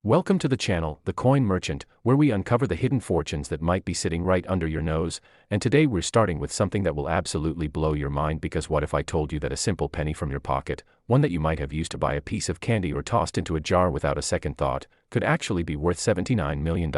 Welcome to the channel, The Coin Merchant, where we uncover the hidden fortunes that might be sitting right under your nose. And today we're starting with something that will absolutely blow your mind, because what if I told you that a simple penny from your pocket, one that you might have used to buy a piece of candy or tossed into a jar without a second thought, could actually be worth $79 million?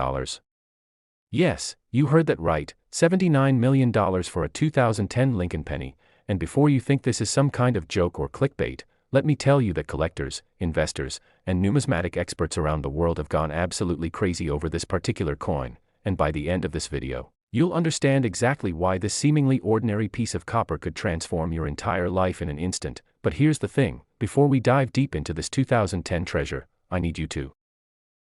Yes, you heard that right, $79 million for a 2010 Lincoln penny. And before you think this is some kind of joke or clickbait, let me tell you that collectors, investors, and numismatic experts around the world have gone absolutely crazy over this particular coin, and by the end of this video, you'll understand exactly why this seemingly ordinary piece of copper could transform your entire life in an instant. But here's the thing, before we dive deep into this 2010 treasure, I need you to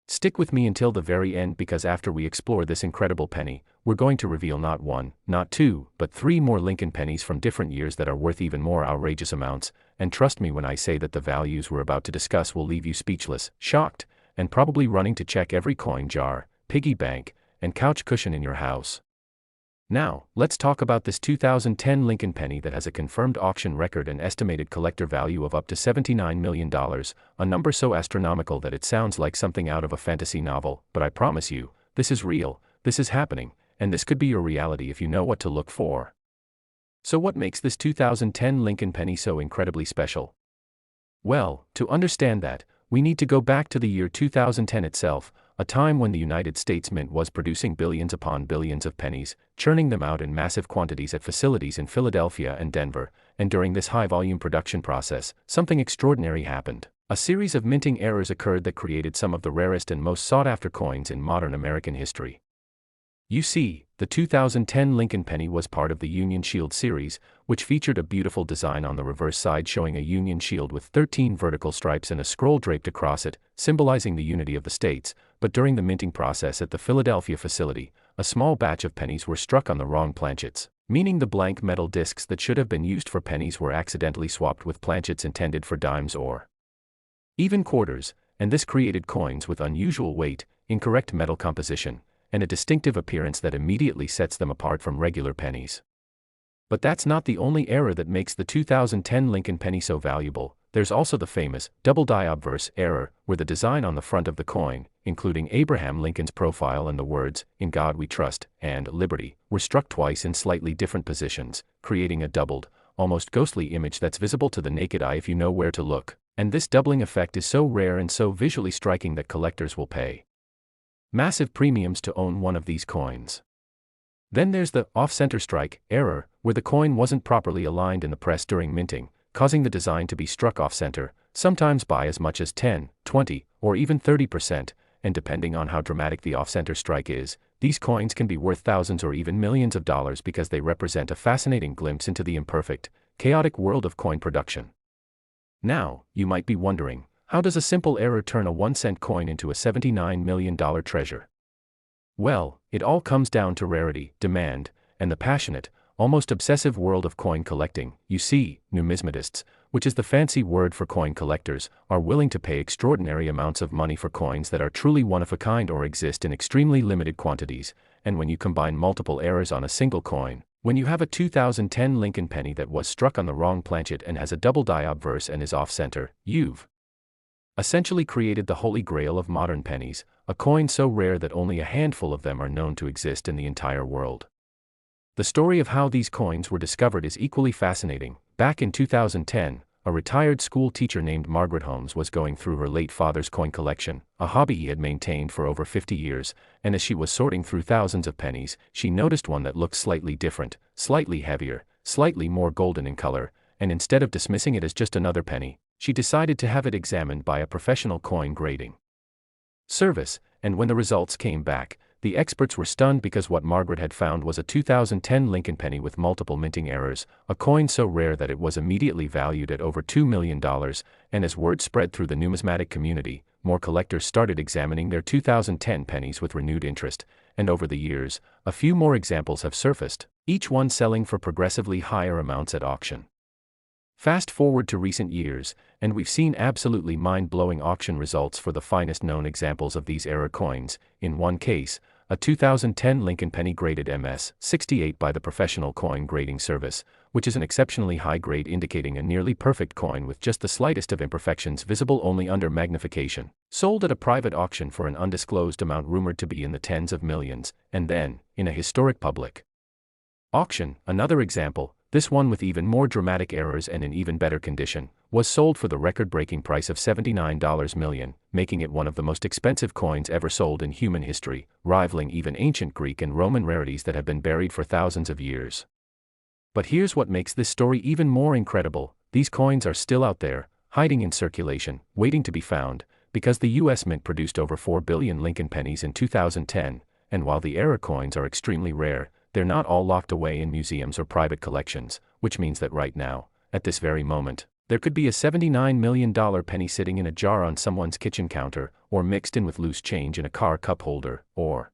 stick with me until the very end, because after we explore this incredible penny, we're going to reveal not one, not two, but three more Lincoln pennies from different years that are worth even more outrageous amounts. And trust me when I say that the values we're about to discuss will leave you speechless, shocked, and probably running to check every coin jar, piggy bank, and couch cushion in your house. Now, let's talk about this 2010 Lincoln penny that has a confirmed auction record and estimated collector value of up to $79 million, a number so astronomical that it sounds like something out of a fantasy novel. But I promise you, this is real, this is happening, and this could be your reality if you know what to look for. So what makes this 2010 Lincoln penny so incredibly special? Well, to understand that, we need to go back to the year 2010 itself, a time when the United States Mint was producing billions upon billions of pennies, churning them out in massive quantities at facilities in Philadelphia and Denver. And during this high-volume production process, something extraordinary happened. A series of minting errors occurred that created some of the rarest and most sought-after coins in modern American history. You see, the 2010 Lincoln penny was part of the Union Shield series, which featured a beautiful design on the reverse side showing a Union shield with 13 vertical stripes and a scroll draped across it, symbolizing the unity of the states. But during the minting process at the Philadelphia facility, a small batch of pennies were struck on the wrong planchets, meaning the blank metal discs that should have been used for pennies were accidentally swapped with planchets intended for dimes or even quarters, and this created coins with unusual weight, incorrect metal composition, and a distinctive appearance that immediately sets them apart from regular pennies. But that's not the only error that makes the 2010 Lincoln penny so valuable. There's also the famous double die obverse error, where the design on the front of the coin, including Abraham Lincoln's profile and the words, "In God We Trust," and "Liberty," were struck twice in slightly different positions, creating a doubled, almost ghostly image that's visible to the naked eye if you know where to look. And this doubling effect is so rare and so visually striking that collectors will pay massive premiums to own one of these coins. Then there's the off-center strike error, where the coin wasn't properly aligned in the press during minting, causing the design to be struck off-center, sometimes by as much as 10, 20, or even 30%, and depending on how dramatic the off-center strike is, these coins can be worth thousands or even millions of dollars because they represent a fascinating glimpse into the imperfect, chaotic world of coin production. Now, you might be wondering, how does a simple error turn a 1-cent coin into a $79 million treasure? Well, it all comes down to rarity, demand, and the passionate, almost obsessive world of coin collecting. You see, numismatists, which is the fancy word for coin collectors, are willing to pay extraordinary amounts of money for coins that are truly one of a kind or exist in extremely limited quantities. And when you combine multiple errors on a single coin, when you have a 2010 Lincoln penny that was struck on the wrong planchet and has a double die obverse and is off-center, you've essentially created the holy grail of modern pennies, a coin so rare that only a handful of them are known to exist in the entire world. The story of how these coins were discovered is equally fascinating. Back in 2010, a retired school teacher named Margaret Holmes was going through her late father's coin collection, a hobby he had maintained for over 50 years, and as she was sorting through thousands of pennies, she noticed one that looked slightly different, slightly heavier, slightly more golden in color, and instead of dismissing it as just another penny, she decided to have it examined by a professional coin grading service. And when the results came back, the experts were stunned because what Margaret had found was a 2010 Lincoln penny with multiple minting errors, a coin so rare that it was immediately valued at over $2 million. And as word spread through the numismatic community, more collectors started examining their 2010 pennies with renewed interest, and over the years, a few more examples have surfaced, each one selling for progressively higher amounts at auction. Fast forward to recent years, and we've seen absolutely mind-blowing auction results for the finest known examples of these error coins. In one case, a 2010 Lincoln penny graded MS-68 by the Professional Coin Grading Service, which is an exceptionally high grade indicating a nearly perfect coin with just the slightest of imperfections visible only under magnification, sold at a private auction for an undisclosed amount rumored to be in the tens of millions, and then, in a historic public auction. Another example, this one with even more dramatic errors and in even better condition, was sold for the record-breaking price of $79 million, making it one of the most expensive coins ever sold in human history, rivaling even ancient Greek and Roman rarities that have been buried for thousands of years. But here's what makes this story even more incredible: these coins are still out there, hiding in circulation, waiting to be found, because the US Mint produced over 4 billion Lincoln pennies in 2010, and while the era coins are extremely rare, they're not all locked away in museums or private collections, which means that right now, at this very moment, there could be a $79 million penny sitting in a jar on someone's kitchen counter, or mixed in with loose change in a car cup holder, or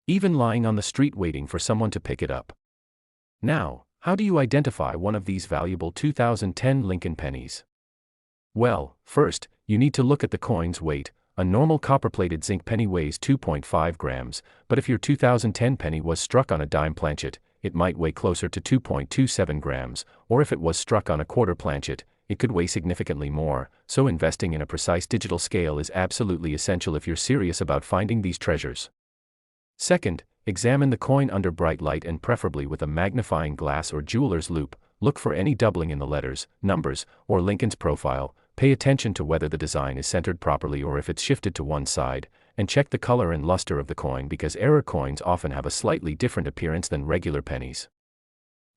even lying on the street waiting for someone to pick it up. Now, how do you identify one of these valuable 2010 Lincoln pennies? Well, first, you need to look at the coin's weight. A normal copper-plated zinc penny weighs 2.5 grams, but if your 2010 penny was struck on a dime planchet, it might weigh closer to 2.27 grams, or if it was struck on a quarter planchet, it could weigh significantly more, so investing in a precise digital scale is absolutely essential if you're serious about finding these treasures. Second, examine the coin under bright light and preferably with a magnifying glass or jeweler's loupe. Look for any doubling in the letters, numbers, or Lincoln's profile. Pay attention to whether the design is centered properly or if it's shifted to one side, and check the color and luster of the coin because error coins often have a slightly different appearance than regular pennies.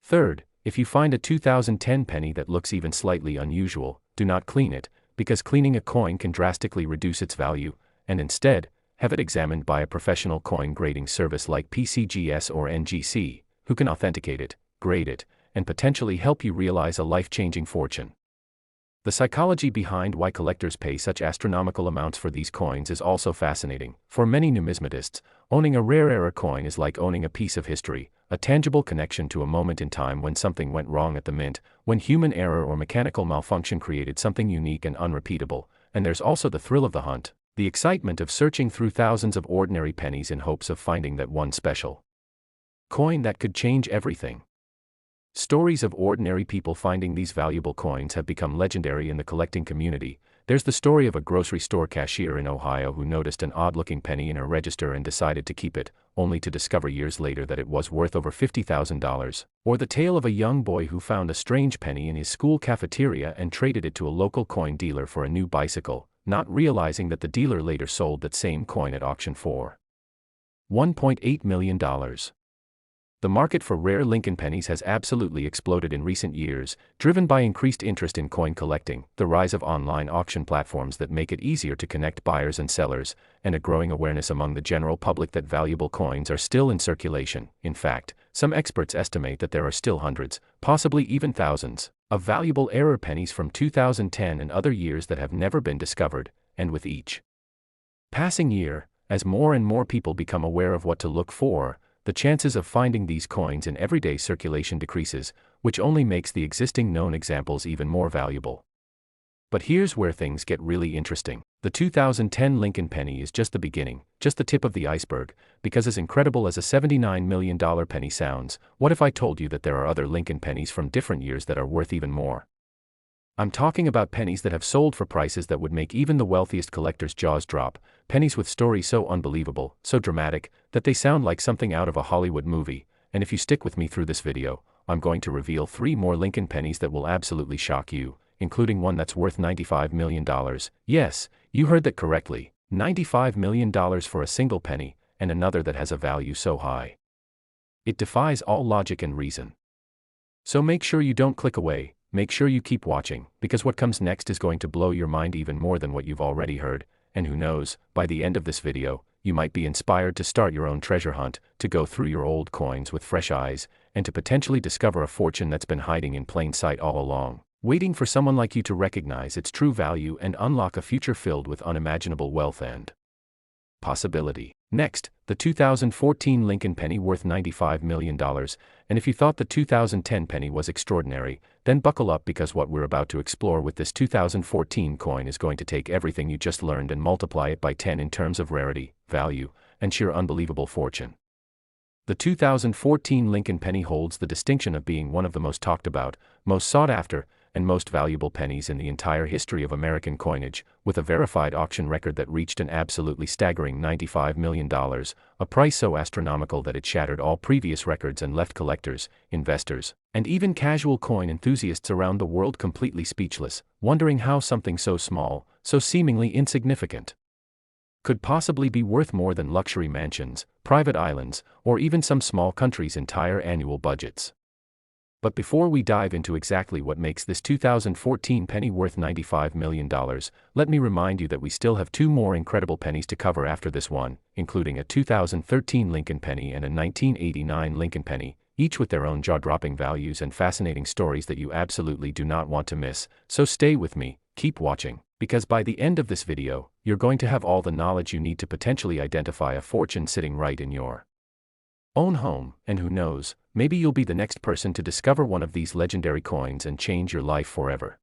Third, if you find a 2010 penny that looks even slightly unusual, do not clean it, because cleaning a coin can drastically reduce its value, and instead, have it examined by a professional coin grading service like PCGS or NGC, who can authenticate it, grade it, and potentially help you realize a life-changing fortune. The psychology behind why collectors pay such astronomical amounts for these coins is also fascinating. For many numismatists, owning a rare era coin is like owning a piece of history, a tangible connection to a moment in time when something went wrong at the mint, when human error or mechanical malfunction created something unique and unrepeatable. And there's also the thrill of the hunt, the excitement of searching through thousands of ordinary pennies in hopes of finding that one special coin that could change everything. Stories of ordinary people finding these valuable coins have become legendary in the collecting community. There's the story of a grocery store cashier in Ohio who noticed an odd-looking penny in her register and decided to keep it, only to discover years later that it was worth over $50,000. Or the tale of a young boy who found a strange penny in his school cafeteria and traded it to a local coin dealer for a new bicycle, not realizing that the dealer later sold that same coin at auction for $1.8 million. The market for rare Lincoln pennies has absolutely exploded in recent years, driven by increased interest in coin collecting, the rise of online auction platforms that make it easier to connect buyers and sellers, and a growing awareness among the general public that valuable coins are still in circulation. In fact, some experts estimate that there are still hundreds, possibly even thousands, of valuable error pennies from 2010 and other years that have never been discovered, and with each passing year, as more and more people become aware of what to look for, the chances of finding these coins in everyday circulation decreases, which only makes the existing known examples even more valuable. But here's where things get really interesting. The 2010 Lincoln penny is just the beginning, just the tip of the iceberg, because as incredible as a $79 million penny sounds, what if I told you that there are other Lincoln pennies from different years that are worth even more? I'm talking about pennies that have sold for prices that would make even the wealthiest collector's jaws drop, pennies with stories so unbelievable, so dramatic, that they sound like something out of a Hollywood movie. And if you stick with me through this video, I'm going to reveal 3 more Lincoln pennies that will absolutely shock you, including one that's worth $95 million. Yes, you heard that correctly, $95 million for a single penny, and another that has a value so high it defies all logic and reason. So make sure you don't click away. Make sure you keep watching, because what comes next is going to blow your mind even more than what you've already heard, and who knows, by the end of this video, you might be inspired to start your own treasure hunt, to go through your old coins with fresh eyes, and to potentially discover a fortune that's been hiding in plain sight all along, waiting for someone like you to recognize its true value and unlock a future filled with unimaginable wealth and possibility. Next, the 2014 Lincoln penny worth $95 million, and if you thought the 2010 penny was extraordinary, then buckle up because what we're about to explore with this 2014 coin is going to take everything you just learned and multiply it by 10 in terms of rarity, value, and sheer unbelievable fortune. The 2014 Lincoln penny holds the distinction of being one of the most talked about, most sought after, and most valuable pennies in the entire history of American coinage, with a verified auction record that reached an absolutely staggering $95 million, a price so astronomical that it shattered all previous records and left collectors, investors, and even casual coin enthusiasts around the world completely speechless, wondering how something so small, so seemingly insignificant, could possibly be worth more than luxury mansions, private islands, or even some small country's entire annual budgets. But before we dive into exactly what makes this 2014 penny worth $95 million, let me remind you that we still have two more incredible pennies to cover after this one, including a 2013 Lincoln penny and a 1989 Lincoln penny, each with their own jaw-dropping values and fascinating stories that you absolutely do not want to miss. So stay with me, keep watching, because by the end of this video, you're going to have all the knowledge you need to potentially identify a fortune sitting right in your own home, and who knows, maybe you'll be the next person to discover one of these legendary coins and change your life forever.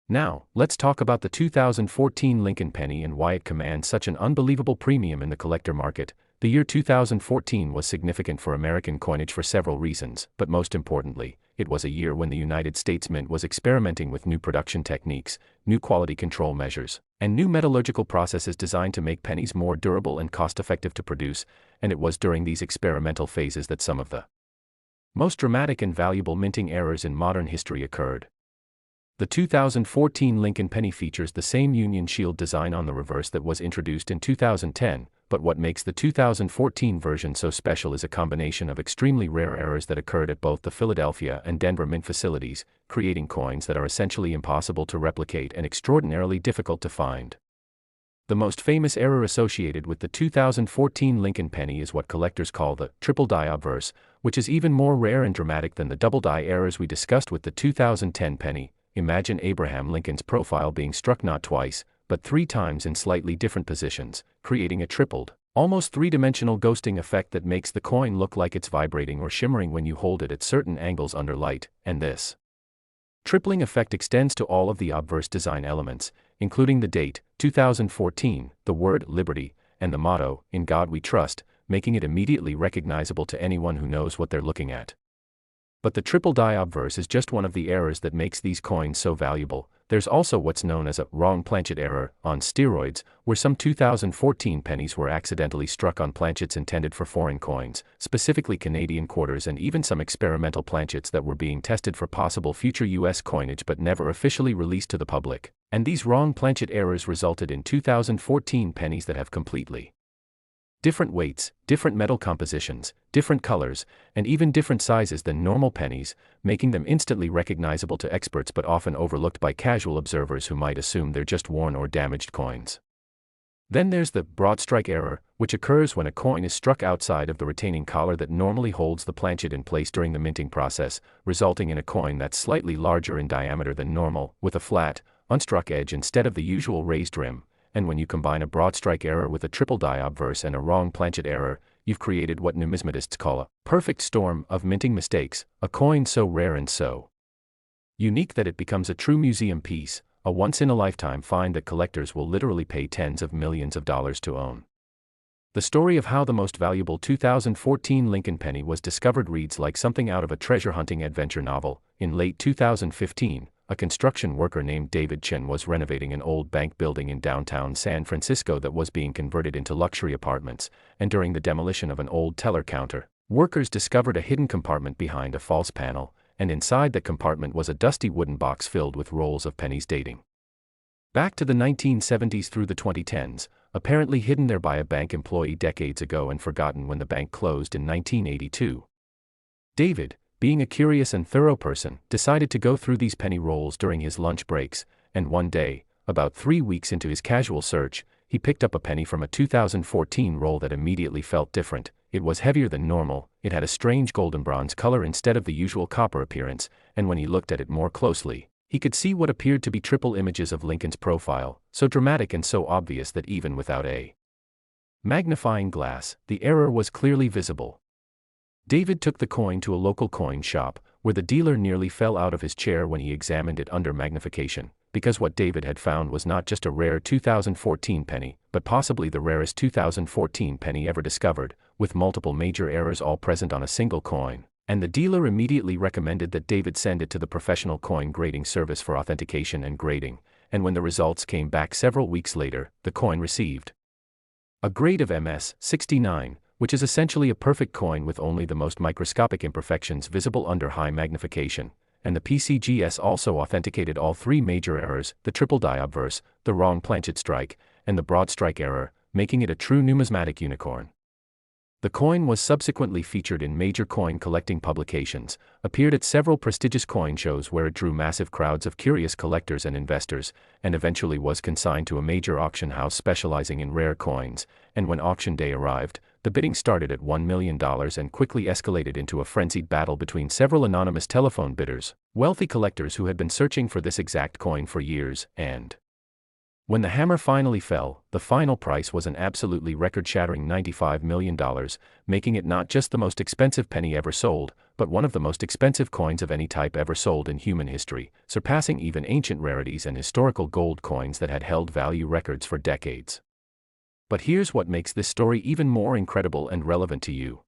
Now, let's talk about the 2014 Lincoln penny and why it commands such an unbelievable premium in the collector market. The year 2014 was significant for American coinage for several reasons, but most importantly, it was a year when the United States Mint was experimenting with new production techniques, new quality control measures, and new metallurgical processes designed to make pennies more durable and cost-effective to produce, and it was during these experimental phases that some of the most dramatic and valuable minting errors in modern history occurred. The 2014 Lincoln penny features the same Union Shield design on the reverse that was introduced in 2010, but what makes the 2014 version so special is a combination of extremely rare errors that occurred at both the Philadelphia and Denver mint facilities, creating coins that are essentially impossible to replicate and extraordinarily difficult to find. The most famous error associated with the 2014 Lincoln penny is what collectors call the triple die obverse, which is even more rare and dramatic than the double die errors we discussed with the 2010 penny. Imagine Abraham Lincoln's profile being struck not twice, but 3 times in slightly different positions, creating a tripled, almost three-dimensional ghosting effect that makes the coin look like it's vibrating or shimmering when you hold it at certain angles under light, and this tripling effect extends to all of the obverse design elements, including the date, 2014, the word liberty, and the motto, "In God We Trust," making it immediately recognizable to anyone who knows what they're looking at. But the triple die obverse is just one of the errors that makes these coins so valuable. There's also what's known as a wrong planchet error on steroids, where some 2014 pennies were accidentally struck on planchets intended for foreign coins, specifically Canadian quarters, and even some experimental planchets that were being tested for possible future US coinage but never officially released to the public. And these wrong planchet errors resulted in 2014 pennies that have completely different weights, different metal compositions, different colors, and even different sizes than normal pennies, making them instantly recognizable to experts but often overlooked by casual observers who might assume they're just worn or damaged coins. Then there's the broad strike error, which occurs when a coin is struck outside of the retaining collar that normally holds the planchet in place during the minting process, resulting in a coin that's slightly larger in diameter than normal, with a flat, unstruck edge instead of the usual raised rim. And when you combine a broad strike error with a triple die obverse and a wrong planchet error, you've created what numismatists call a perfect storm of minting mistakes, a coin so rare and so unique that it becomes a true museum piece, a once-in-a-lifetime find that collectors will literally pay tens of millions of dollars to own. The story of how the most valuable 2014 Lincoln penny was discovered reads like something out of a treasure hunting adventure novel. In late 2015, a construction worker named David Chen was renovating an old bank building in downtown San Francisco that was being converted into luxury apartments, and during the demolition of an old teller counter, workers discovered a hidden compartment behind a false panel, and inside the compartment was a dusty wooden box filled with rolls of pennies dating back to the 1970s through the 2010s, apparently hidden there by a bank employee decades ago and forgotten when the bank closed in 1982. David, being a curious and thorough person, decided to go through these penny rolls during his lunch breaks, and one day, about 3 weeks into his casual search, he picked up a penny from a 2014 roll that immediately felt different. It was heavier than normal, it had a strange golden bronze color instead of the usual copper appearance, and when he looked at it more closely, he could see what appeared to be triple images of Lincoln's profile, so dramatic and so obvious that even without a magnifying glass, the error was clearly visible. David took the coin to a local coin shop, where the dealer nearly fell out of his chair when he examined it under magnification, because what David had found was not just a rare 2014 penny, but possibly the rarest 2014 penny ever discovered, with multiple major errors all present on a single coin. And the dealer immediately recommended that David send it to the professional coin grading service for authentication and grading, and when the results came back several weeks later, the coin received a grade of MS-69, which is essentially a perfect coin with only the most microscopic imperfections visible under high magnification, and the PCGS also authenticated all three major errors, the triple die obverse, the wrong planchet strike, and the broad strike error, making it a true numismatic unicorn. The coin was subsequently featured in major coin collecting publications, appeared at several prestigious coin shows where it drew massive crowds of curious collectors and investors, and eventually was consigned to a major auction house specializing in rare coins, and when auction day arrived, the bidding started at $1 million and quickly escalated into a frenzied battle between several anonymous telephone bidders, wealthy collectors who had been searching for this exact coin for years, and when the hammer finally fell, the final price was an absolutely record-shattering $95 million, making it not just the most expensive penny ever sold, but one of the most expensive coins of any type ever sold in human history, surpassing even ancient rarities and historical gold coins that had held value records for decades. But here's what makes this story even more incredible and relevant to you.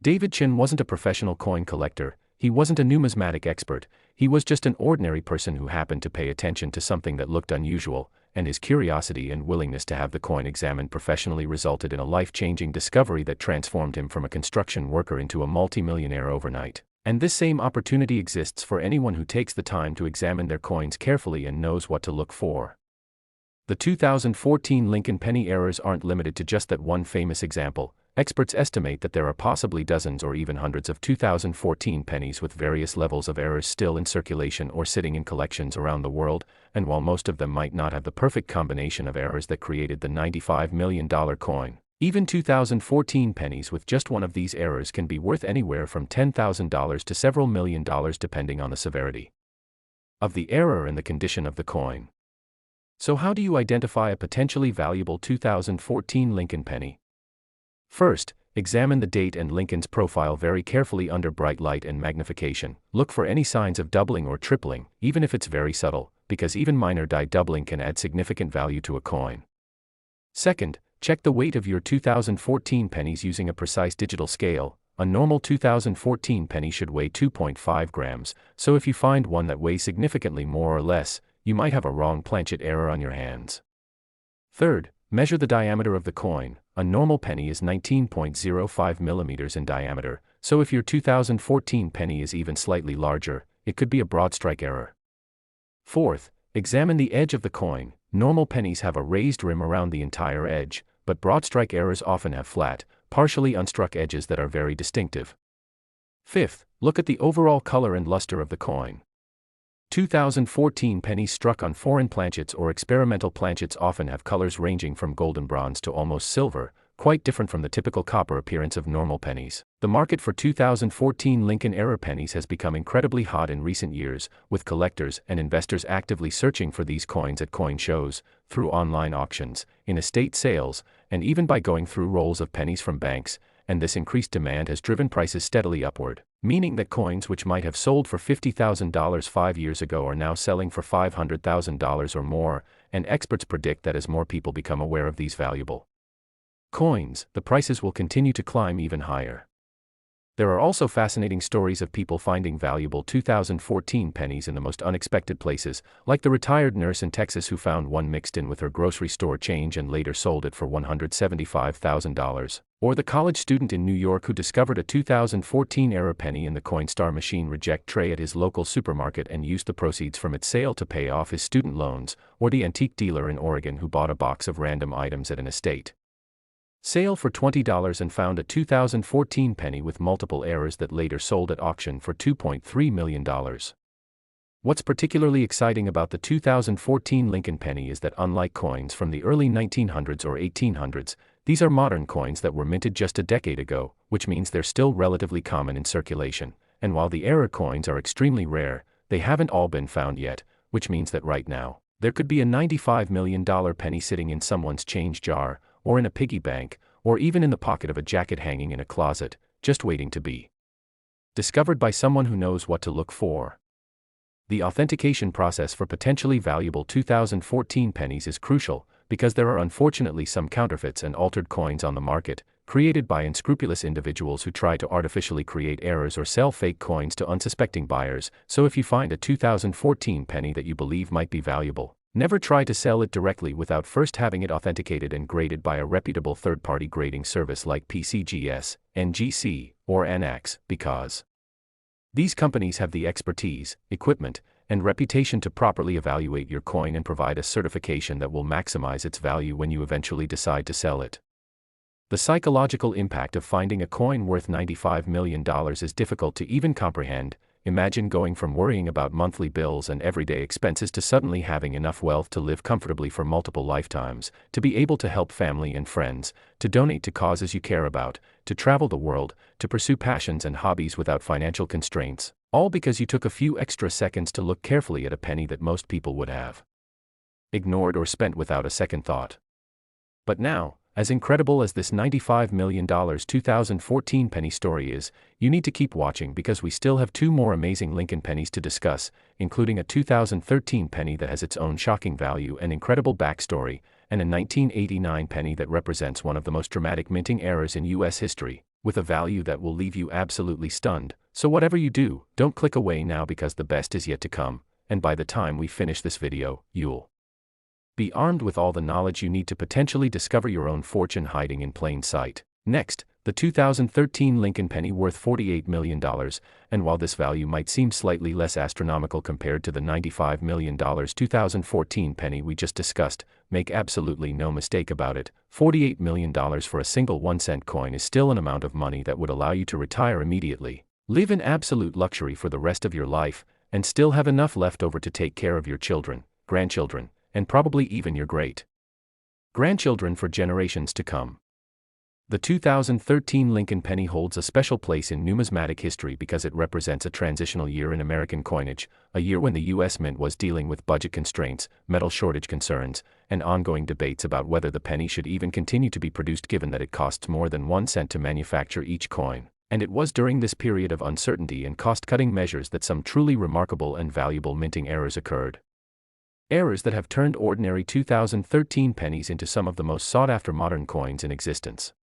David Chen wasn't a professional coin collector, he wasn't a numismatic expert, he was just an ordinary person who happened to pay attention to something that looked unusual, and his curiosity and willingness to have the coin examined professionally resulted in a life-changing discovery that transformed him from a construction worker into a multimillionaire overnight. And this same opportunity exists for anyone who takes the time to examine their coins carefully and knows what to look for. The 2014 Lincoln penny errors aren't limited to just that one famous example. Experts estimate that there are possibly dozens or even hundreds of 2014 pennies with various levels of errors still in circulation or sitting in collections around the world, and while most of them might not have the perfect combination of errors that created the $95 million coin, even 2014 pennies with just one of these errors can be worth anywhere from $10,000 to several million dollars depending on the severity of the error and the condition of the coin. So how do you identify a potentially valuable 2014 Lincoln penny? First, examine the date and Lincoln's profile very carefully under bright light and magnification. Look for any signs of doubling or tripling, even if it's very subtle, because even minor die doubling can add significant value to a coin. Second, check the weight of your 2014 pennies using a precise digital scale. A normal 2014 penny should weigh 2.5 grams, so if you find one that weighs significantly more or less, you might have a wrong planchet error on your hands. Third, measure the diameter of the coin. A normal penny is 19.05 millimeters in diameter, so if your 2014 penny is even slightly larger, it could be a broad strike error. Fourth, examine the edge of the coin. Normal pennies have a raised rim around the entire edge, but broad strike errors often have flat, partially unstruck edges that are very distinctive. Fifth, look at the overall color and luster of the coin. 2014 pennies struck on foreign planchets or experimental planchets often have colors ranging from golden bronze to almost silver, quite different from the typical copper appearance of normal pennies. The market for 2014 Lincoln era pennies has become incredibly hot in recent years, with collectors and investors actively searching for these coins at coin shows, through online auctions, in estate sales, and even by going through rolls of pennies from banks, and this increased demand has driven prices steadily upward, meaning that coins which might have sold for $50,000 5 years ago are now selling for $500,000 or more, and experts predict that as more people become aware of these valuable coins, the prices will continue to climb even higher. There are also fascinating stories of people finding valuable 2014 pennies in the most unexpected places, like the retired nurse in Texas who found one mixed in with her grocery store change and later sold it for $175,000, or the college student in New York who discovered a 2014 era penny in the Coinstar machine reject tray at his local supermarket and used the proceeds from its sale to pay off his student loans, or the antique dealer in Oregon who bought a box of random items at an estate sale for $20 and found a 2014 penny with multiple errors that later sold at auction for $2.3 million. What's particularly exciting about the 2014 Lincoln penny is that unlike coins from the early 1900s or 1800s, these are modern coins that were minted just a decade ago, which means they're still relatively common in circulation, and while the era coins are extremely rare, they haven't all been found yet, which means that right now, there could be a $95 million penny sitting in someone's change jar, or in a piggy bank, or even in the pocket of a jacket hanging in a closet, just waiting to be discovered by someone who knows what to look for. The authentication process for potentially valuable 2014 pennies is crucial, because there are unfortunately some counterfeits and altered coins on the market, created by unscrupulous individuals who try to artificially create errors or sell fake coins to unsuspecting buyers. So if you find a 2014 penny that you believe might be valuable, never try to sell it directly without first having it authenticated and graded by a reputable third-party grading service like PCGS, NGC, or NX, because these companies have the expertise, equipment, and reputation to properly evaluate your coin and provide a certification that will maximize its value when you eventually decide to sell it. The psychological impact of finding a coin worth $95 million is difficult to even comprehend. Imagine going from worrying about monthly bills and everyday expenses to suddenly having enough wealth to live comfortably for multiple lifetimes, to be able to help family and friends, to donate to causes you care about, to travel the world, to pursue passions and hobbies without financial constraints, all because you took a few extra seconds to look carefully at a penny that most people would have ignored or spent without a second thought. But now, as incredible as this $95 million 2014 penny story is, you need to keep watching because we still have two more amazing Lincoln pennies to discuss, including a 2013 penny that has its own shocking value and incredible backstory, and a 1989 penny that represents one of the most dramatic minting eras in U.S. history, with a value that will leave you absolutely stunned. So whatever you do, don't click away now because the best is yet to come, and by the time we finish this video, you'll be armed with all the knowledge you need to potentially discover your own fortune hiding in plain sight. Next, the 2013 Lincoln penny worth $48 million, and while this value might seem slightly less astronomical compared to the $95 million 2014 penny we just discussed, make absolutely no mistake about it, $48 million for a single 1-cent coin is still an amount of money that would allow you to retire immediately, live in absolute luxury for the rest of your life, and still have enough left over to take care of your children, grandchildren, and probably even your great-grandchildren for generations to come. The 2013 Lincoln penny holds a special place in numismatic history because it represents a transitional year in American coinage, a year when the U.S. Mint was dealing with budget constraints, metal shortage concerns, and ongoing debates about whether the penny should even continue to be produced given that it costs more than 1 cent to manufacture each coin. And it was during this period of uncertainty and cost-cutting measures that some truly remarkable and valuable minting errors occurred. Errors that have turned ordinary 2013 pennies into some of the most sought-after modern coins in existence.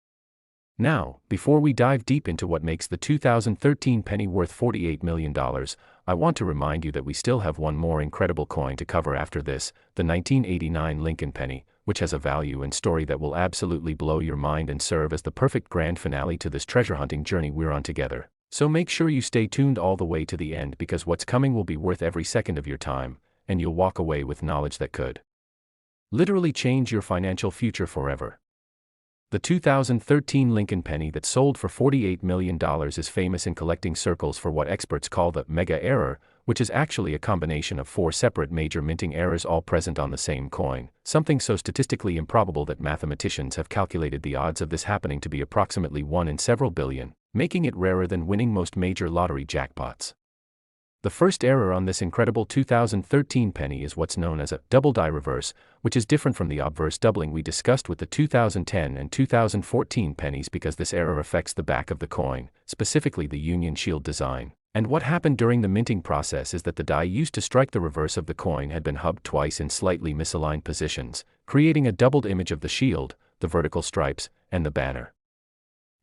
Now, before we dive deep into what makes the 2013 penny worth $48 million, I want to remind you that we still have one more incredible coin to cover after this, the 1989 Lincoln penny, which has a value and story that will absolutely blow your mind and serve as the perfect grand finale to this treasure hunting journey we're on together. So make sure you stay tuned all the way to the end because what's coming will be worth every second of your time, and you'll walk away with knowledge that could literally change your financial future forever. The 2013 Lincoln penny that sold for $48 million is famous in collecting circles for what experts call the mega error, which is actually a combination of 4 separate major minting errors all present on the same coin, something so statistically improbable that mathematicians have calculated the odds of this happening to be approximately 1 in several billion, making it rarer than winning most major lottery jackpots. The first error on this incredible 2013 penny is what's known as a double die reverse, which is different from the obverse doubling we discussed with the 2010 and 2014 pennies because this error affects the back of the coin, specifically the Union Shield design. And what happened during the minting process is that the die used to strike the reverse of the coin had been hubbed twice in slightly misaligned positions, creating a doubled image of the shield, the vertical stripes, and the banner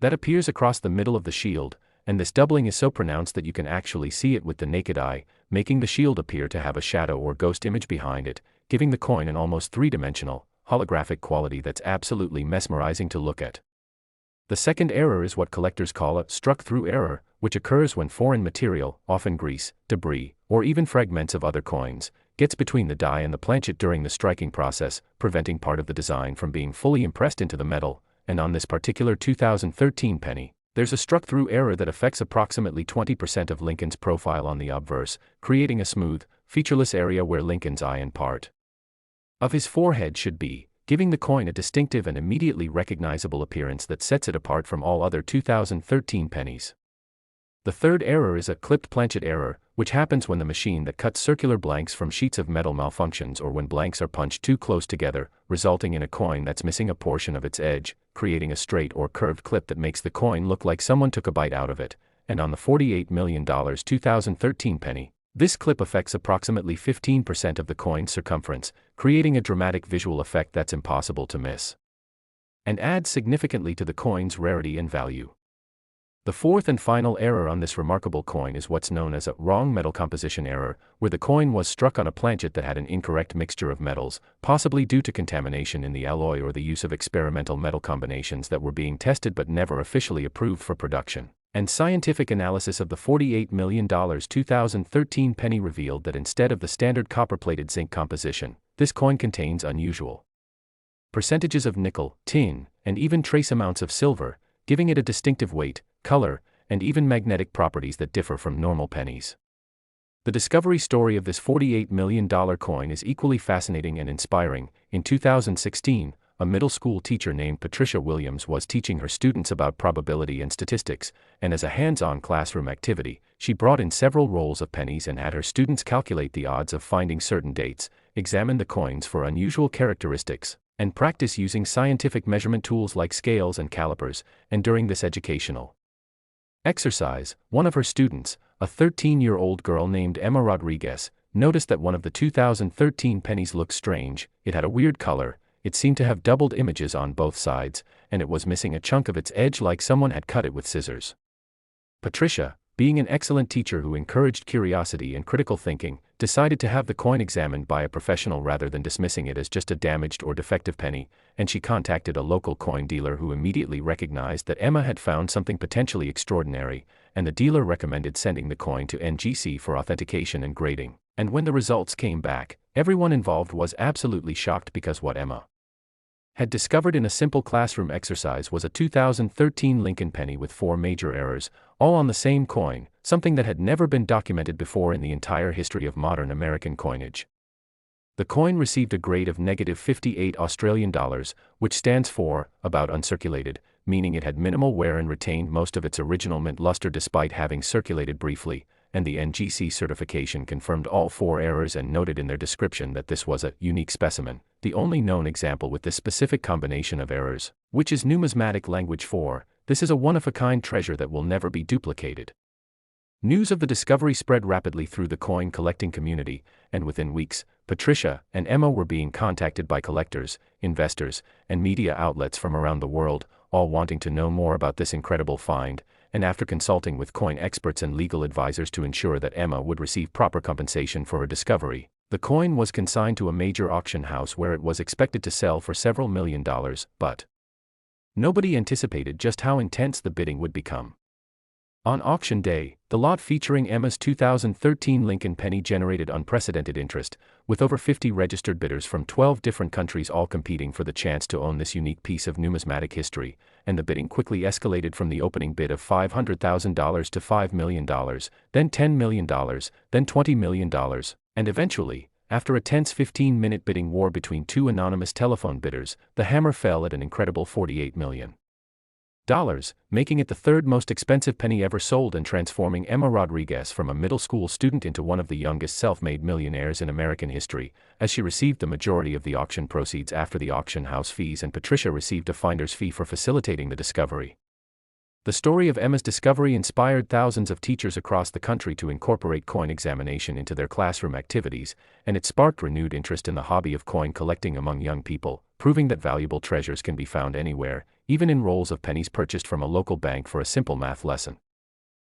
that appears across the middle of the shield. And this doubling is so pronounced that you can actually see it with the naked eye, making the shield appear to have a shadow or ghost image behind it, giving the coin an almost three-dimensional, holographic quality that's absolutely mesmerizing to look at. The second error is what collectors call a struck-through error, which occurs when foreign material, often grease, debris, or even fragments of other coins, gets between the die and the planchet during the striking process, preventing part of the design from being fully impressed into the metal. And on this particular 2013 penny, there's a struck-through error that affects approximately 20% of Lincoln's profile on the obverse, creating a smooth, featureless area where Lincoln's eye and part of his forehead should be, giving the coin a distinctive and immediately recognizable appearance that sets it apart from all other 2013 pennies. The third error is a clipped planchet error, which happens when the machine that cuts circular blanks from sheets of metal malfunctions or when blanks are punched too close together, resulting in a coin that's missing a portion of its edge, creating a straight or curved clip that makes the coin look like someone took a bite out of it. And on the $48 million 2013 penny, This clip affects approximately 15% of the coin's circumference, creating a dramatic visual effect that's impossible to miss, and adds significantly to the coin's rarity and value. The fourth and final error on this remarkable coin is what's known as a wrong metal composition error, where the coin was struck on a planchet that had an incorrect mixture of metals, possibly due to contamination in the alloy or the use of experimental metal combinations that were being tested but never officially approved for production. And scientific analysis of the $48 million 2013 penny revealed that instead of the standard copper-plated zinc composition, this coin contains unusual percentages of nickel, tin, and even trace amounts of silver, giving it a distinctive weight, color, and even magnetic properties that differ from normal pennies. The discovery story of this $48 million coin is equally fascinating and inspiring. In 2016, a middle school teacher named Patricia Williams was teaching her students about probability and statistics, and as a hands-on classroom activity, she brought in several rolls of pennies and had her students calculate the odds of finding certain dates, examine the coins for unusual characteristics, and practice using scientific measurement tools like scales and calipers. And during this educational exercise, one of her students, a 13-year-old girl named Emma Rodriguez, noticed that one of the 2013 pennies looked strange. It had a weird color, it seemed to have doubled images on both sides, and it was missing a chunk of its edge like someone had cut it with scissors. Patricia, being an excellent teacher who encouraged curiosity and critical thinking, decided to have the coin examined by a professional rather than dismissing it as just a damaged or defective penny, and she contacted a local coin dealer who immediately recognized that Emma had found something potentially extraordinary, and the dealer recommended sending the coin to NGC for authentication and grading. And when the results came back, everyone involved was absolutely shocked because what Emma had discovered in a simple classroom exercise was a 2013 Lincoln penny with 4 major errors, all on the same coin, something that had never been documented before in the entire history of modern American coinage. The coin received a grade of -58 Australian dollars, which stands for about uncirculated, meaning it had minimal wear and retained most of its original mint luster despite having circulated briefly, and the NGC certification confirmed all 4 errors and noted in their description that this was a unique specimen, the only known example with this specific combination of errors, which is numismatic language for, this is a one-of-a-kind treasure that will never be duplicated. News of the discovery spread rapidly through the coin collecting community, and within weeks, Patricia and Emma were being contacted by collectors, investors, and media outlets from around the world, all wanting to know more about this incredible find. And after consulting with coin experts and legal advisors to ensure that Emma would receive proper compensation for her discovery, the coin was consigned to a major auction house where it was expected to sell for several $1 million, but nobody anticipated just how intense the bidding would become. On auction day, the lot featuring Emma's 2013 Lincoln penny generated unprecedented interest, with over 50 registered bidders from 12 different countries all competing for the chance to own this unique piece of numismatic history, and the bidding quickly escalated from the opening bid of $500,000 to $5 million, then $10 million, then $20 million, and eventually, after a tense 15-minute bidding war between 2 anonymous telephone bidders, the hammer fell at an incredible $48 million, making it the 3rd most expensive penny ever sold and transforming Emma Rodriguez from a middle school student into one of the youngest self-made millionaires in American history, as she received the majority of the auction proceeds after the auction house fees and Patricia received a finder's fee for facilitating the discovery. The story of Emma's discovery inspired thousands of teachers across the country to incorporate coin examination into their classroom activities, and it sparked renewed interest in the hobby of coin collecting among young people, proving that valuable treasures can be found anywhere, even in rolls of pennies purchased from a local bank for a simple math lesson.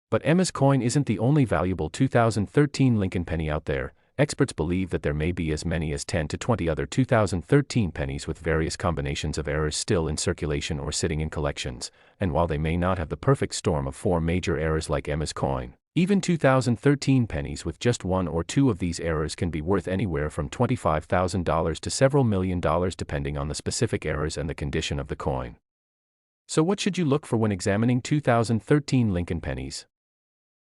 But Emma's coin isn't the only valuable 2013 Lincoln penny out there. Experts believe that there may be as many as 10 to 20 other 2013 pennies with various combinations of errors still in circulation or sitting in collections, and while they may not have the perfect storm of 4 major errors like Emma's coin, even 2013 pennies with just 1 or 2 of these errors can be worth anywhere from $25,000 to several $1 million depending on the specific errors and the condition of the coin. So what should you look for when examining 2013 Lincoln pennies?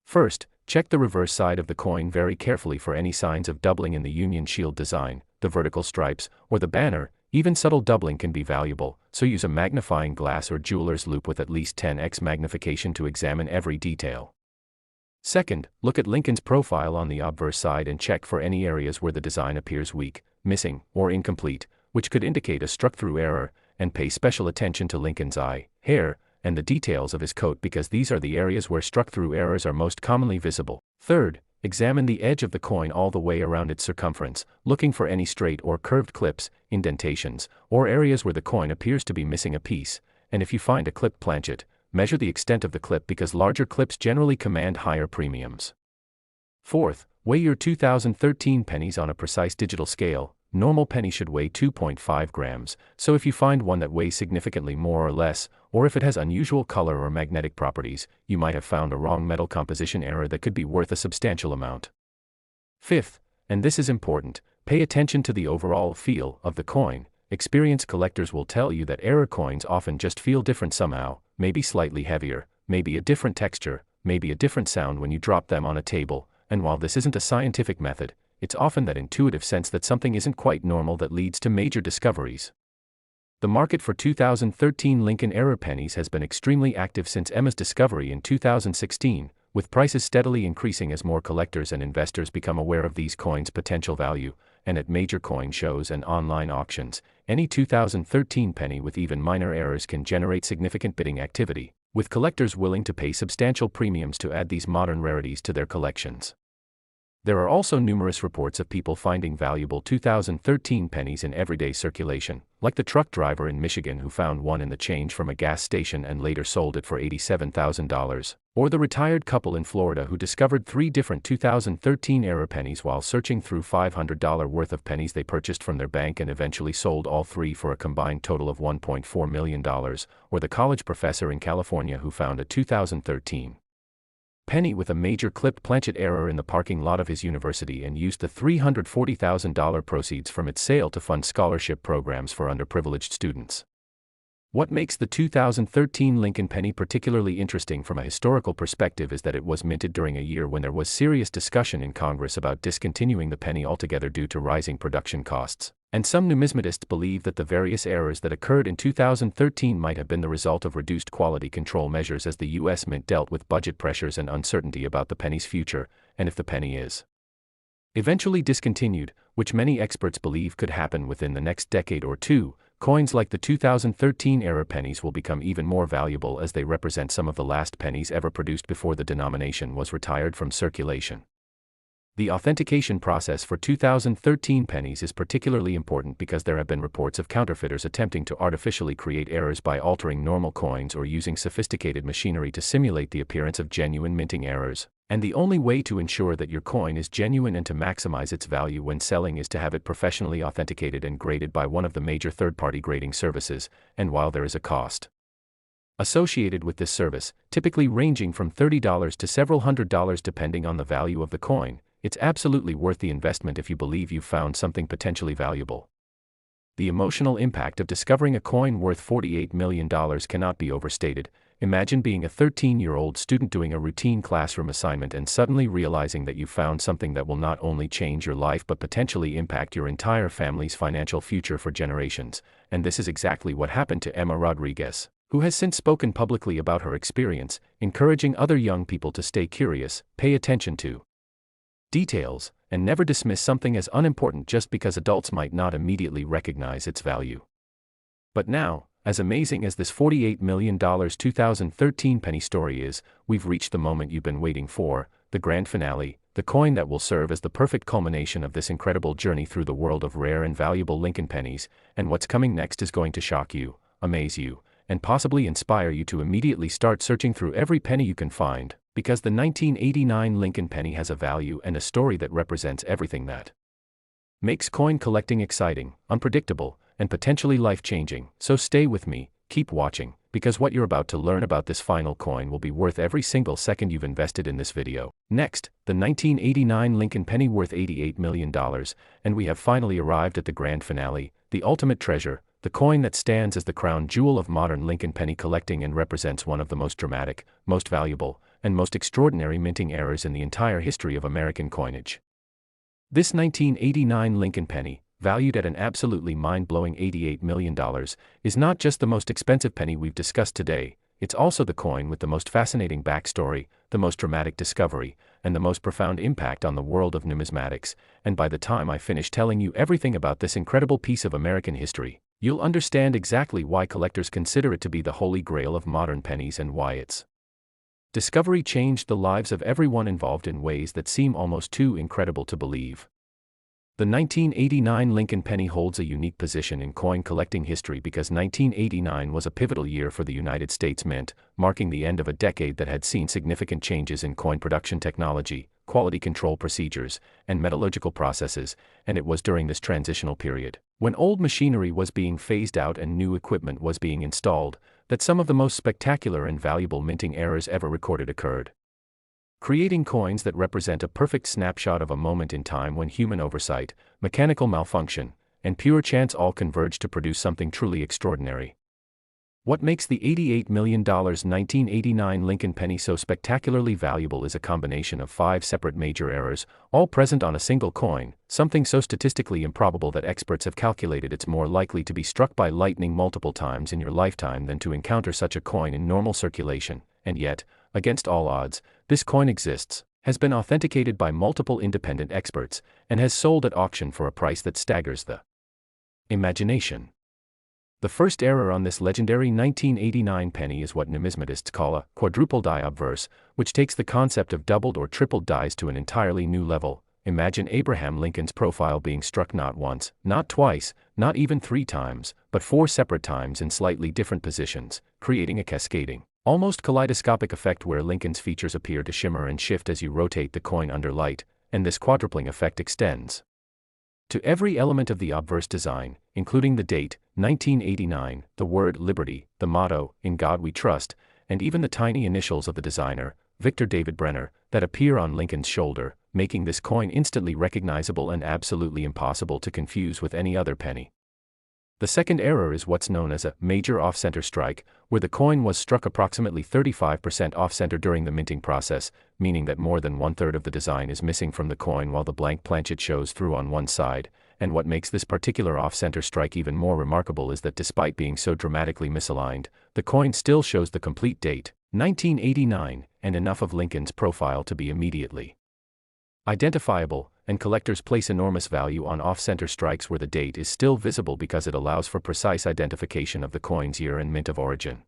First, check the reverse side of the coin very carefully for any signs of doubling in the Union Shield design, the vertical stripes, or the banner. Even subtle doubling can be valuable, so use a magnifying glass or jeweler's loupe with at least 10x magnification to examine every detail. Second, look at Lincoln's profile on the obverse side and check for any areas where the design appears weak, missing, or incomplete, which could indicate a struck-through error, and pay special attention to Lincoln's eye, hair, and the details of his coat because these are the areas where struck-through errors are most commonly visible. Third, examine the edge of the coin all the way around its circumference, looking for any straight or curved clips, indentations, or areas where the coin appears to be missing a piece, and if you find a clipped planchet, measure the extent of the clip because larger clips generally command higher premiums. Fourth, weigh your 2013 pennies on a precise digital scale. Normal penny should weigh 2.5 grams, so if you find one that weighs significantly more or less, or if it has unusual color or magnetic properties, you might have found a wrong metal composition error that could be worth a substantial amount. Fifth, and this is important, pay attention to the overall feel of the coin. Experienced collectors will tell you that error coins often just feel different somehow, maybe slightly heavier, maybe a different texture, maybe a different sound when you drop them on a table, and while this isn't a scientific method, it's often that intuitive sense that something isn't quite normal that leads to major discoveries. The market for 2013 Lincoln error pennies has been extremely active since Emma's discovery in 2016, with prices steadily increasing as more collectors and investors become aware of these coins' potential value, and at major coin shows and online auctions, any 2013 penny with even minor errors can generate significant bidding activity, with collectors willing to pay substantial premiums to add these modern rarities to their collections. There are also numerous reports of people finding valuable 2013 pennies in everyday circulation, like the truck driver in Michigan who found one in the change from a gas station and later sold it for $87,000, or the retired couple in Florida who discovered 3 different 2013 error pennies while searching through $500 worth of pennies they purchased from their bank and eventually sold all 3 for a combined total of $1.4 million, or the college professor in California who found a 2013 penny with a major clipped planchet error in the parking lot of his university and used the $340,000 proceeds from its sale to fund scholarship programs for underprivileged students. What makes the 2013 Lincoln penny particularly interesting from a historical perspective is that it was minted during a year when there was serious discussion in Congress about discontinuing the penny altogether due to rising production costs, and some numismatists believe that the various errors that occurred in 2013 might have been the result of reduced quality control measures as the U.S. Mint dealt with budget pressures and uncertainty about the penny's future, and if the penny is eventually discontinued, which many experts believe could happen within the next decade or two. Coins like the 2013 error pennies will become even more valuable as they represent some of the last pennies ever produced before the denomination was retired from circulation. The authentication process for 2013 pennies is particularly important because there have been reports of counterfeiters attempting to artificially create errors by altering normal coins or using sophisticated machinery to simulate the appearance of genuine minting errors. And the only way to ensure that your coin is genuine and to maximize its value when selling is to have it professionally authenticated and graded by one of the major third-party grading services, and while there is a cost associated with this service, typically ranging from $30 to several $100s depending on the value of the coin, it's absolutely worth the investment if you believe you've found something potentially valuable. The emotional impact of discovering a coin worth $48 million cannot be overstated. Imagine being a 13-year-old student doing a routine classroom assignment and suddenly realizing that you found something that will not only change your life but potentially impact your entire family's financial future for generations, and this is exactly what happened to Emma Rodriguez, who has since spoken publicly about her experience, encouraging other young people to stay curious, pay attention to details, and never dismiss something as unimportant just because adults might not immediately recognize its value. But now, as amazing as this $48 million 2013 penny story is, we've reached the moment you've been waiting for, the grand finale, the coin that will serve as the perfect culmination of this incredible journey through the world of rare and valuable Lincoln pennies, and what's coming next is going to shock you, amaze you, and possibly inspire you to immediately start searching through every penny you can find, because the 1989 Lincoln penny has a value and a story that represents everything that makes coin collecting exciting, unpredictable, and potentially life-changing. So stay with me, keep watching, because what you're about to learn about this final coin will be worth every single second you've invested in this video. Next, the 1989 Lincoln penny worth $88 million, and we have finally arrived at the grand finale, the ultimate treasure, the coin that stands as the crown jewel of modern Lincoln penny collecting and represents one of the most dramatic, most valuable, and most extraordinary minting errors in the entire history of American coinage. This 1989 Lincoln penny, valued at an absolutely mind-blowing $88 million, is not just the most expensive penny we've discussed today, it's also the coin with the most fascinating backstory, the most dramatic discovery, and the most profound impact on the world of numismatics, and by the time I finish telling you everything about this incredible piece of American history, you'll understand exactly why collectors consider it to be the holy grail of modern pennies and why it's Discovery changed the lives of everyone involved in ways that seem almost too incredible to believe. The 1989 Lincoln penny holds a unique position in coin collecting history because 1989 was a pivotal year for the United States Mint, marking the end of a decade that had seen significant changes in coin production technology, quality control procedures, and metallurgical processes, and it was during this transitional period, when old machinery was being phased out and new equipment was being installed, that some of the most spectacular and valuable minting eras ever recorded occurred. Creating coins that represent a perfect snapshot of a moment in time when human oversight, mechanical malfunction, and pure chance all converged to produce something truly extraordinary. What makes the $88 million 1989 Lincoln penny so spectacularly valuable is a combination of 5 separate major errors, all present on a single coin, something so statistically improbable that experts have calculated it's more likely to be struck by lightning multiple times in your lifetime than to encounter such a coin in normal circulation, and yet, against all odds, this coin exists, has been authenticated by multiple independent experts, and has sold at auction for a price that staggers the imagination. The first error on this legendary 1989 penny is what numismatists call a quadruple die obverse, which takes the concept of doubled or tripled dies to an entirely new level. Imagine Abraham Lincoln's profile being struck not once, not twice, not even 3 times, but 4 separate times in slightly different positions, creating a cascading, almost kaleidoscopic effect where Lincoln's features appear to shimmer and shift as you rotate the coin under light, and this quadrupling effect extends to every element of the obverse design, including the date, 1989, the word liberty, the motto, in God we trust, and even the tiny initials of the designer, Victor David Brenner, that appear on Lincoln's shoulder, making this coin instantly recognizable and absolutely impossible to confuse with any other penny. The second error is what's known as a major off-center strike, where the coin was struck approximately 35% off-center during the minting process, meaning that more than 1/3 of the design is missing from the coin while the blank planchet shows through on one side, and what makes this particular off-center strike even more remarkable is that despite being so dramatically misaligned, the coin still shows the complete date, 1989, and enough of Lincoln's profile to be immediately identifiable, and collectors place enormous value on off-center strikes where the date is still visible because it allows for precise identification of the coin's year and mint of origin.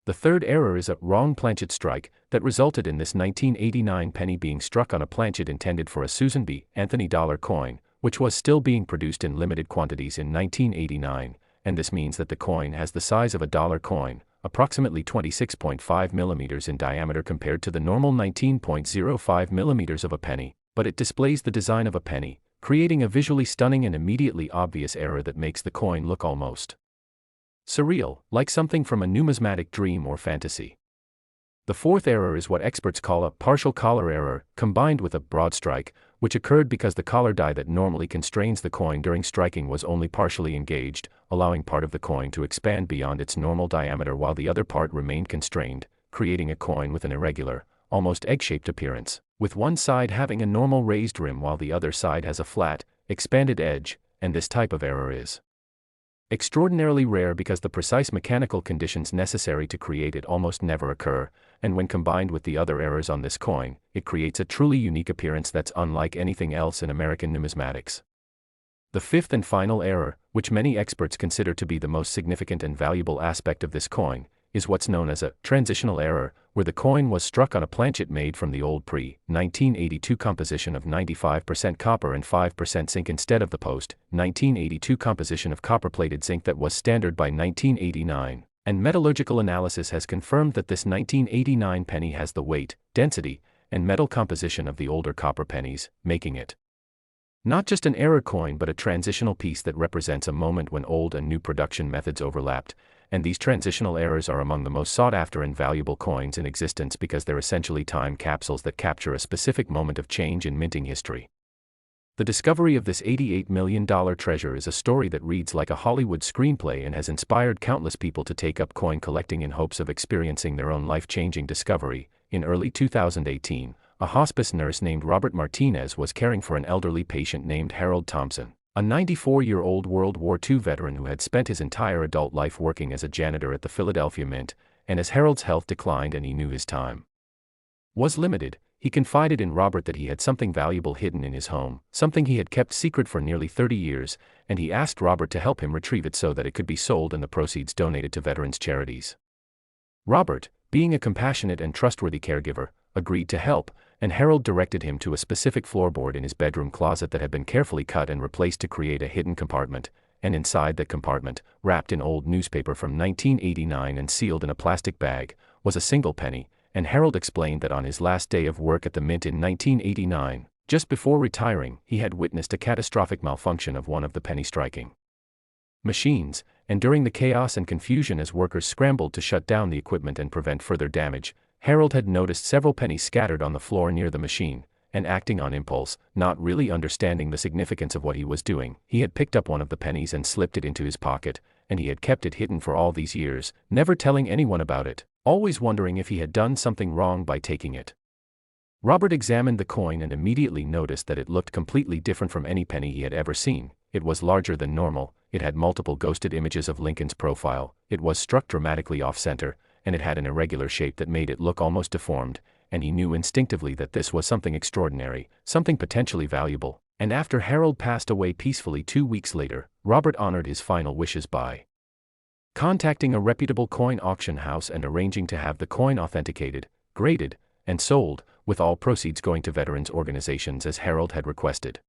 The third error is a wrong planchet strike that resulted in this 1989 penny being struck on a planchet intended for a Susan B. Anthony dollar coin, which was still being produced in limited quantities in 1989, and this means that the coin has the size of a dollar coin, approximately 26.5 millimeters in diameter compared to the normal 19.05 millimeters of a penny, but it displays the design of a penny, creating a visually stunning and immediately obvious error that makes the coin look almost surreal, like something from a numismatic dream or fantasy. The fourth error is what experts call a partial collar error, combined with a broad strike, which occurred because the collar die that normally constrains the coin during striking was only partially engaged, allowing part of the coin to expand beyond its normal diameter while the other part remained constrained, creating a coin with an irregular, almost egg-shaped appearance, with one side having a normal raised rim while the other side has a flat, expanded edge, and this type of error is extraordinarily rare because the precise mechanical conditions necessary to create it almost never occur, and when combined with the other errors on this coin, it creates a truly unique appearance that's unlike anything else in American numismatics. The fifth and final error, which many experts consider to be the most significant and valuable aspect of this coin, is what's known as a transitional error, where the coin was struck on a planchet made from the old pre-1982 composition of 95% copper and 5% zinc instead of the post-1982 composition of copper-plated zinc that was standard by 1989, and metallurgical analysis has confirmed that this 1989 penny has the weight, density, and metal composition of the older copper pennies, making it not just an error coin but a transitional piece that represents a moment when old and new production methods overlapped, and these transitional errors are among the most sought-after and valuable coins in existence because they're essentially time capsules that capture a specific moment of change in minting history. The discovery of this $88 million treasure is a story that reads like a Hollywood screenplay and has inspired countless people to take up coin collecting in hopes of experiencing their own life-changing discovery. In early 2018, a hospice nurse named Robert Martinez was caring for an elderly patient named Harold Thompson, a 94-year-old World War II veteran who had spent his entire adult life working as a janitor at the Philadelphia Mint, and as Harold's health declined and he knew his time was limited, he confided in Robert that he had something valuable hidden in his home, something he had kept secret for nearly 30 years, and he asked Robert to help him retrieve it so that it could be sold and the proceeds donated to veterans' charities. Robert, Being a compassionate and trustworthy caregiver, agreed to help, and Harold directed him to a specific floorboard in his bedroom closet that had been carefully cut and replaced to create a hidden compartment, and inside that compartment, wrapped in old newspaper from 1989 and sealed in a plastic bag, was a single penny, and Harold explained that on his last day of work at the mint in 1989, just before retiring, he had witnessed a catastrophic malfunction of one of the penny striking machines, and during the chaos and confusion as workers scrambled to shut down the equipment and prevent further damage, Harold had noticed several pennies scattered on the floor near the machine, and acting on impulse, not really understanding the significance of what he was doing, he had picked up one of the pennies and slipped it into his pocket, and he had kept it hidden for all these years, never telling anyone about it, always wondering if he had done something wrong by taking it. Robert examined the coin and immediately noticed that it looked completely different from any penny he had ever seen. It was larger than normal, it had multiple ghosted images of Lincoln's profile, it was struck dramatically off-center, and it had an irregular shape that made it look almost deformed, and he knew instinctively that this was something extraordinary, something potentially valuable, and after Harold passed away peacefully 2 weeks later, Robert honored his final wishes by contacting a reputable coin auction house and arranging to have the coin authenticated, graded, and sold, with all proceeds going to veterans organizations as Harold had requested.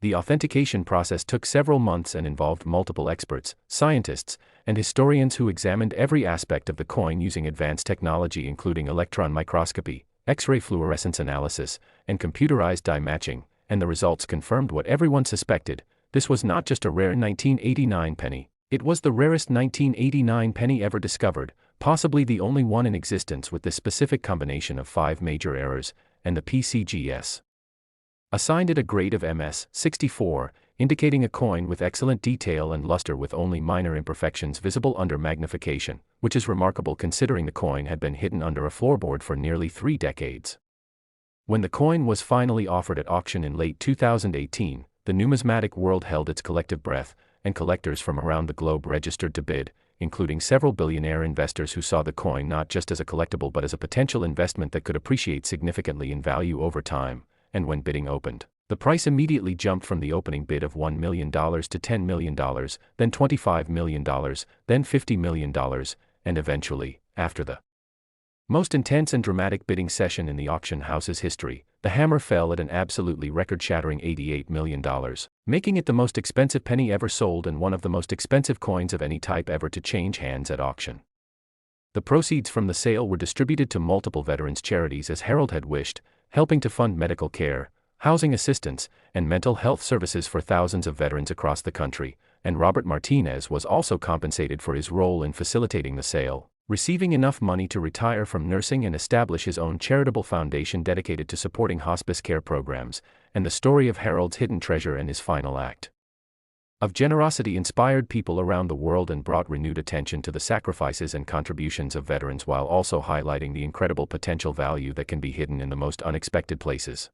The authentication process took several months and involved multiple experts, scientists, and historians who examined every aspect of the coin using advanced technology including electron microscopy, X-ray fluorescence analysis, and computerized die matching, and the results confirmed what everyone suspected. This was not just a rare 1989 penny, it was the rarest 1989 penny ever discovered, possibly the only one in existence with this specific combination of 5 major errors, and the PCGS assigned it a grade of MS 64, indicating a coin with excellent detail and luster with only minor imperfections visible under magnification, which is remarkable considering the coin had been hidden under a floorboard for nearly 3 decades. When the coin was finally offered at auction in late 2018, the numismatic world held its collective breath, and collectors from around the globe registered to bid, including several billionaire investors who saw the coin not just as a collectible but as a potential investment that could appreciate significantly in value over time. And when bidding opened, the price immediately jumped from the opening bid of $1 million to $10 million, then $25 million, then $50 million, and eventually, after the most intense and dramatic bidding session in the auction house's history, the hammer fell at an absolutely record-shattering $88 million, making it the most expensive penny ever sold and one of the most expensive coins of any type ever to change hands at auction. The proceeds from the sale were distributed to multiple veterans' charities as Harold had wished, helping to fund medical care, housing assistance, and mental health services for thousands of veterans across the country, and Robert Martinez was also compensated for his role in facilitating the sale, receiving enough money to retire from nursing and establish his own charitable foundation dedicated to supporting hospice care programs, and the story of Harold's hidden treasure and his final act of generosity inspired people around the world and brought renewed attention to the sacrifices and contributions of veterans while also highlighting the incredible potential value that can be hidden in the most unexpected places.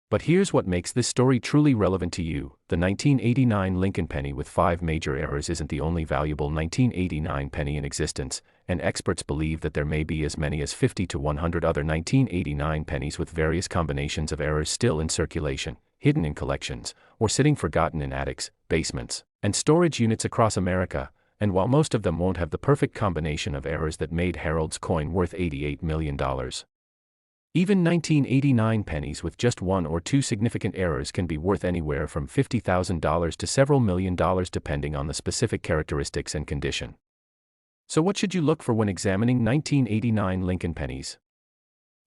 But here's what makes this story truly relevant to you. The 1989 Lincoln penny with 5 major errors isn't the only valuable 1989 penny in existence, and experts believe that there may be as many as 50 to 100 other 1989 pennies with various combinations of errors still in circulation, hidden in collections, or sitting forgotten in attics, basements, and storage units across America, and while most of them won't have the perfect combination of errors that made Harold's coin worth $88 million. Even 1989 pennies with just 1 or 2 significant errors can be worth anywhere from $50,000 to several million dollars depending on the specific characteristics and condition. So what should you look for when examining 1989 Lincoln pennies?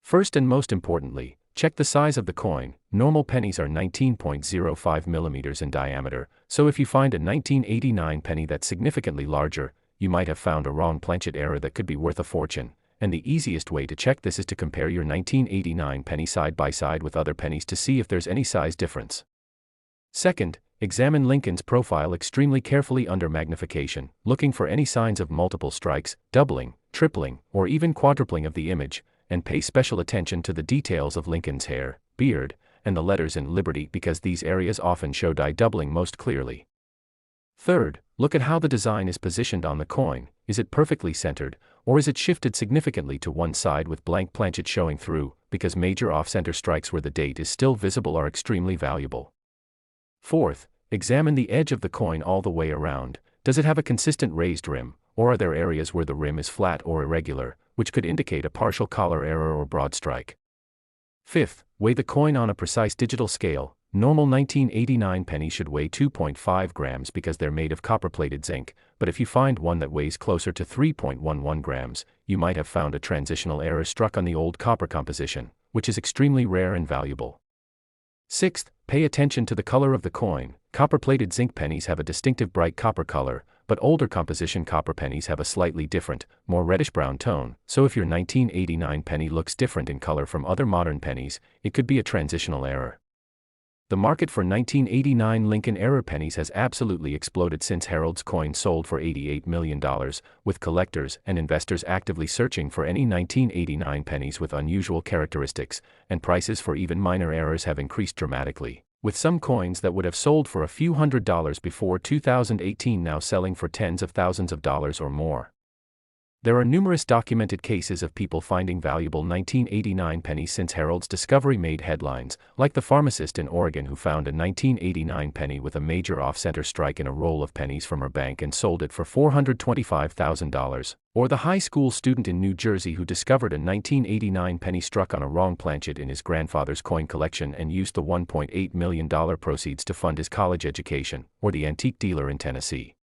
First and most importantly, check the size of the coin. Normal pennies are 19.05 millimeters in diameter, so if you find a 1989 penny that's significantly larger, you might have found a wrong planchet error that could be worth a fortune. And the easiest way to check this is to compare your 1989 penny side by side with other pennies to see if there's any size difference. Second, examine Lincoln's profile extremely carefully under magnification, looking for any signs of multiple strikes, doubling, tripling, or even quadrupling of the image, and pay special attention to the details of Lincoln's hair, beard, and the letters in Liberty because these areas often show die doubling most clearly. Third, look at how the design is positioned on the coin. Is it perfectly centered, or is it shifted significantly to one side with blank planchet showing through, because major off-center strikes where the date is still visible are extremely valuable. Fourth, examine the edge of the coin all the way around. Does it have a consistent raised rim, or are there areas where the rim is flat or irregular, which could indicate a partial collar error or broad strike? Fifth, weigh the coin on a precise digital scale. Normal 1989 pennies should weigh 2.5 grams because they're made of copper-plated zinc, but if you find one that weighs closer to 3.11 grams, you might have found a transitional error struck on the old copper composition, which is extremely rare and valuable. Sixth, pay attention to the color of the coin. Copper-plated zinc pennies have a distinctive bright copper color, but older composition copper pennies have a slightly different, more reddish-brown tone, so if your 1989 penny looks different in color from other modern pennies, it could be a transitional error. The market for 1989 Lincoln-era pennies has absolutely exploded since Harold's coin sold for $88 million, with collectors and investors actively searching for any 1989 pennies with unusual characteristics, and prices for even minor errors have increased dramatically, with some coins that would have sold for a few $100s before 2018 now selling for tens of thousands of dollars or more. There are numerous documented cases of people finding valuable 1989 pennies since Harold's discovery made headlines, like the pharmacist in Oregon who found a 1989 penny with a major off-center strike in a roll of pennies from her bank and sold it for $425,000, or the high school student in New Jersey who discovered a 1989 penny struck on a wrong planchet in his grandfather's coin collection and used the $1.8 million proceeds to fund his college education, or the antique dealer in Tennessee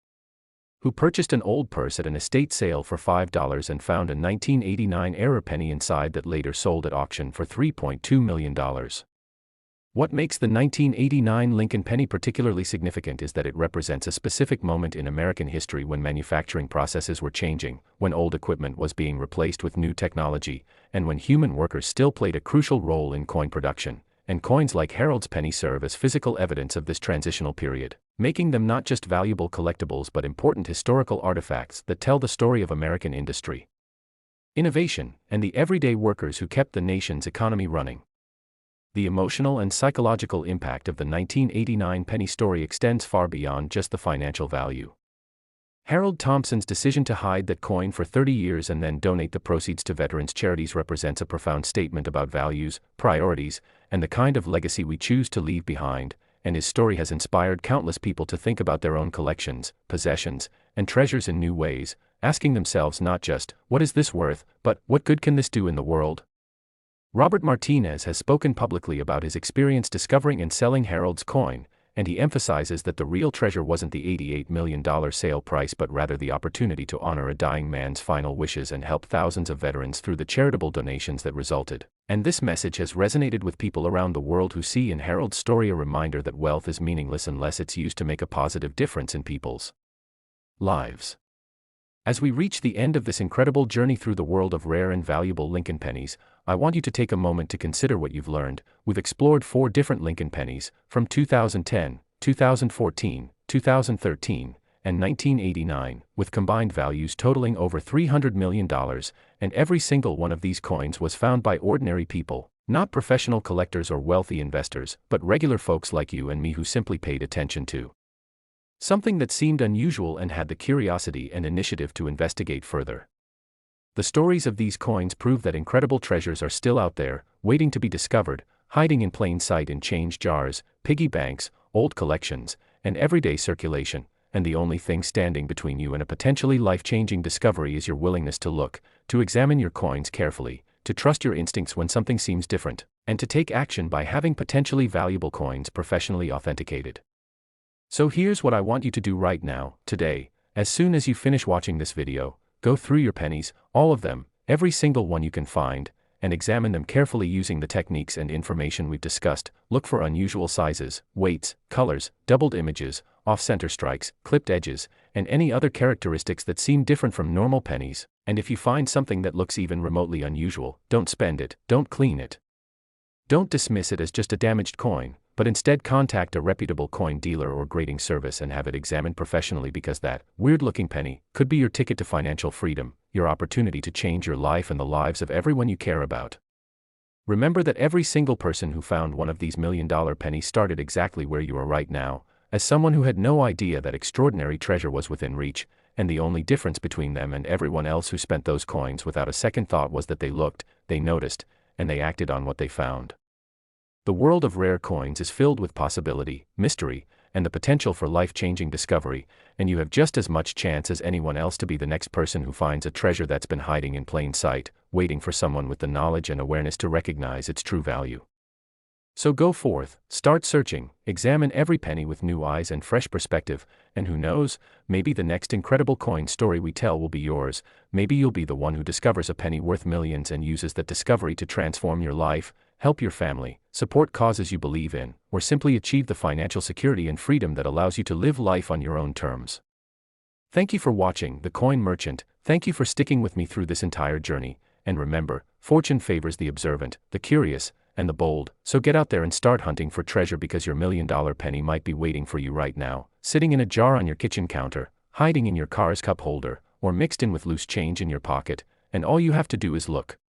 who purchased an old purse at an estate sale for $5 and found a 1989 error penny inside that later sold at auction for $3.2 million. What makes the 1989 Lincoln penny particularly significant is that it represents a specific moment in American history when manufacturing processes were changing, when old equipment was being replaced with new technology, and when human workers still played a crucial role in coin production. And coins like Harold's penny serve as physical evidence of this transitional period, making them not just valuable collectibles but important historical artifacts that tell the story of American industry, innovation, and the everyday workers who kept the nation's economy running. The emotional and psychological impact of the 1989 penny story extends far beyond just the financial value. Harold Thompson's decision to hide that coin for 30 years and then donate the proceeds to veterans' charities represents a profound statement about values, priorities, and the kind of legacy we choose to leave behind, and his story has inspired countless people to think about their own collections, possessions, and treasures in new ways, asking themselves not just, what is this worth, but, what good can this do in the world? Robert Martinez has spoken publicly about his experience discovering and selling Harold's coin, and he emphasizes that the real treasure wasn't the $88 million sale price but rather the opportunity to honor a dying man's final wishes and help thousands of veterans through the charitable donations that resulted. And this message has resonated with people around the world who see in Harold's story a reminder that wealth is meaningless unless it's used to make a positive difference in people's lives. As we reach the end of this incredible journey through the world of rare and valuable Lincoln pennies, I want you to take a moment to consider what you've learned. We've explored 4 different Lincoln pennies, from 2010, 2014, 2013, and 1989, with combined values totaling over $300 million, and every single one of these coins was found by ordinary people, not professional collectors or wealthy investors, but regular folks like you and me who simply paid attention to something that seemed unusual and had the curiosity and initiative to investigate further. The stories of these coins prove that incredible treasures are still out there, waiting to be discovered, hiding in plain sight in change jars, piggy banks, old collections, and everyday circulation, and the only thing standing between you and a potentially life-changing discovery is your willingness to look, to examine your coins carefully, to trust your instincts when something seems different, and to take action by having potentially valuable coins professionally authenticated. So here's what I want you to do right now, today, as soon as you finish watching this video. Go through your pennies, all of them, every single one you can find, and examine them carefully using the techniques and information we've discussed. Look for unusual sizes, weights, colors, doubled images, off-center strikes, clipped edges, and any other characteristics that seem different from normal pennies. And if you find something that looks even remotely unusual, don't spend it, don't clean it. Don't dismiss it as just a damaged coin, but instead contact a reputable coin dealer or grading service and have it examined professionally, because that weird-looking penny could be your ticket to financial freedom, your opportunity to change your life and the lives of everyone you care about. Remember that every single person who found one of these million-dollar pennies started exactly where you are right now, as someone who had no idea that extraordinary treasure was within reach, and the only difference between them and everyone else who spent those coins without a second thought was that they looked, they noticed, and they acted on what they found. The world of rare coins is filled with possibility, mystery, and the potential for life-changing discovery, and you have just as much chance as anyone else to be the next person who finds a treasure that's been hiding in plain sight, waiting for someone with the knowledge and awareness to recognize its true value. So go forth, start searching, examine every penny with new eyes and fresh perspective, and who knows, maybe the next incredible coin story we tell will be yours. Maybe you'll be the one who discovers a penny worth millions and uses that discovery to transform your life, help your family, support causes you believe in, or simply achieve the financial security and freedom that allows you to live life on your own terms. Thank you for watching, The Coin Merchant. Thank you for sticking with me through this entire journey, and remember, fortune favors the observant, the curious, and the bold. So get out there and start hunting for treasure, because your $1,000,000 penny might be waiting for you right now, sitting in a jar on your kitchen counter, hiding in your car's cup holder, or mixed in with loose change in your pocket, and all you have to do is look.